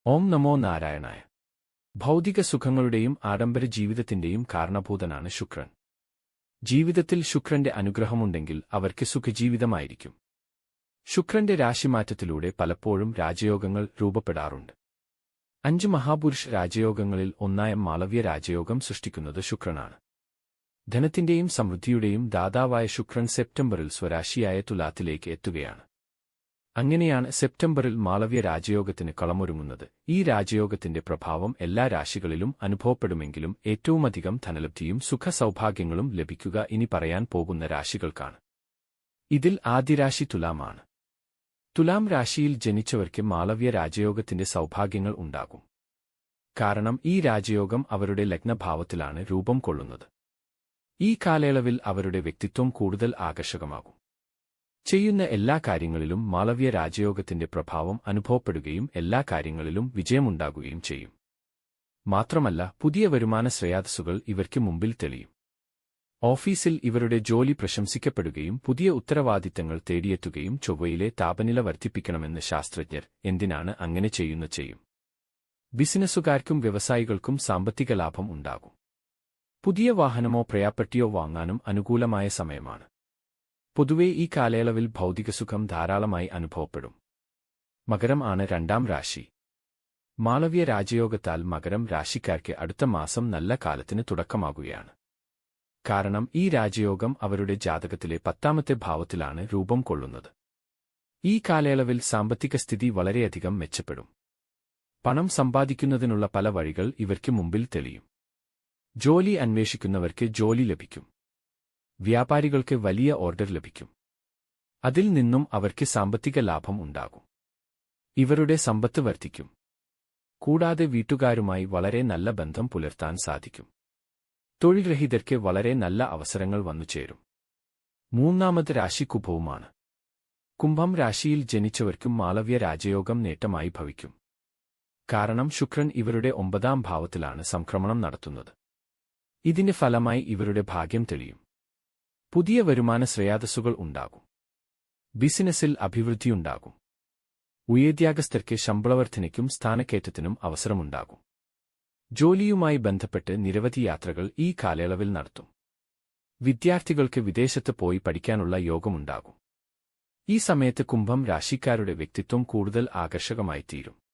ഓം നമോ നാരായണായ. ഭൗതിക സുഖങ്ങളുടെയും ആഡംബര ജീവിതത്തിന്റെയും കാരണഭൂതനാണ് ശുക്രൻ. ജീവിതത്തിൽ ശുക്രന്റെ അനുഗ്രഹമുണ്ടെങ്കിൽ അവർക്ക് സുഖജീവിതമായിരിക്കും. ശുക്രന്റെ രാശിമാറ്റത്തിലൂടെ പലപ്പോഴും രാജയോഗങ്ങൾ രൂപപ്പെടാറുണ്ട്. 5 മഹാപുരുഷ രാജയോഗങ്ങളിൽ ഒന്നായ മാളവ്യ രാജയോഗം സൃഷ്ടിക്കുന്നത് ശുക്രനാണ്. ധനത്തിന്റെയും സമൃദ്ധിയുടെയും ദാതാവായ ശുക്രൻ സെപ്റ്റംബറിൽ സ്വരാശിയായ തുലാത്തിലേക്ക് എത്തുകയാണ്. അങ്ങനെയാണ് സെപ്റ്റംബറിൽ മാളവ്യ രാജയോഗത്തിന് കളമൊരുങ്ങുന്നത്. ഈ രാജയോഗത്തിന്റെ പ്രഭാവം എല്ലാ രാശികളിലും അനുഭവപ്പെടുമെങ്കിലും ഏറ്റവുമധികം ധനലബ്ധിയും സുഖസൗഭാഗ്യങ്ങളും ലഭിക്കുക ഇനി പറയാൻ പോകുന്ന രാശികൾക്കാണ്. ഇതിൽ ആദ്യ രാശി തുലാമാണ്. തുലാം രാശിയിൽ ജനിച്ചവർക്ക് മാളവ്യ രാജയോഗത്തിന്റെ സൗഭാഗ്യങ്ങൾ ഉണ്ടാകും. കാരണം ഈ രാജയോഗം അവരുടെ ലഗ്നഭാവത്തിലാണ് രൂപം കൊള്ളുന്നത്. ഈ കാലയളവിൽ അവരുടെ വ്യക്തിത്വം കൂടുതൽ ആകർഷകമാകും. ചെയ്യുന്ന എല്ലാ കാര്യങ്ങളിലും മാളവ്യ രാജയോഗത്തിന്റെ പ്രഭാവം അനുഭവപ്പെടുകയും എല്ലാ കാര്യങ്ങളിലും വിജയമുണ്ടാകുകയും ചെയ്യും. മാത്രമല്ല, പുതിയ വരുമാന ശ്രേയാതസ്സുകൾ ഇവർക്ക് മുമ്പിൽ തെളിയും. ഓഫീസിൽ ഇവരുടെ ജോലി പ്രശംസിക്കപ്പെടുകയും പുതിയ ഉത്തരവാദിത്തങ്ങൾ തേടിയെത്തുകയും ചൊവ്വയിലെ താപനില വർദ്ധിപ്പിക്കണമെന്ന് ശാസ്ത്രജ്ഞർ എന്തിനാണ് അങ്ങനെ ചെയ്യും. ബിസിനസ്സുകാർക്കും വ്യവസായികൾക്കും സാമ്പത്തിക ലാഭം ഉണ്ടാകും. പുതിയ വാഹനമോ പ്രയാപ്പെട്ടിയോ വാങ്ങാനും അനുകൂലമായ സമയമാണ്. പൊതുവെ ഈ കാലയളവിൽ ഭൗതികസുഖം ധാരാളമായി അനുഭവപ്പെടും. മകരം ആണ് രണ്ടാം രാശി. മാളവ്യ രാജയോഗത്താൽ മകരം രാശിക്കാർക്ക് അടുത്ത മാസം നല്ല കാലത്തിന് തുടക്കമാകുകയാണ്. കാരണം ഈ രാജയോഗം അവരുടെ ജാതകത്തിലെ 10ാമത്തെ ഭാവത്തിലാണ് രൂപം കൊള്ളുന്നത്. ഈ കാലയളവിൽ സാമ്പത്തിക സ്ഥിതി വളരെയധികം മെച്ചപ്പെടും. പണം സമ്പാദിക്കുന്നതിനുള്ള പല വഴികൾ ഇവർക്ക് മുമ്പിൽ തെളിയും. ജോലി അന്വേഷിക്കുന്നവർക്ക് ജോലി ലഭിക്കും. വ്യാപാരികൾക്ക് വലിയ ഓർഡർ ലഭിക്കും. അതിൽ നിന്നും അവർക്ക് സാമ്പത്തിക ലാഭം ഉണ്ടാകും. ഇവരുടെ സമ്പത്ത് വർദ്ധിക്കും. കൂടാതെ വീട്ടുകാരുമായി വളരെ നല്ല ബന്ധം പുലർത്താൻ സാധിക്കും. തൊഴിൽ രഹിതർക്ക് വളരെ നല്ല അവസരങ്ങൾ വന്നുചേരും. മൂന്നാമത് രാശി കുംഭവുമാണ്. കുംഭം രാശിയിൽ ജനിച്ചവർക്കും മാളവ്യ രാജയോഗം നേട്ടമായി ഭവിക്കും. കാരണം ശുക്രൻ ഇവരുടെ 9ാം ഭാവത്തിലാണ് സംക്രമണം നടത്തുന്നത്. ഇതിന്റെ ഫലമായി ഇവരുടെ ഭാഗ്യം തെളിയും. പുതിയ വരുമാന ശ്രേയാതസ്സുകൾ ഉണ്ടാകും. ബിസിനസ്സിൽ അഭിവൃദ്ധിയുണ്ടാകും. ഉയർദ്യാഗസ്ഥർക്ക് ശമ്പളവർദ്ധനയ്ക്കും സ്ഥാനക്കയറ്റത്തിനും അവസരമുണ്ടാകും. ജോലിയുമായി ബന്ധപ്പെട്ട് നിരവധി യാത്രകൾ ഈ കാലയളവിൽ നടത്തും. വിദ്യാർത്ഥികൾക്ക് വിദേശത്ത് പോയി പഠിക്കാനുള്ള യോഗമുണ്ടാകും. ഈ സമയത്ത് കുംഭം രാശിക്കാരുടെ വ്യക്തിത്വം കൂടുതൽ ആകർഷകമായിത്തീരും.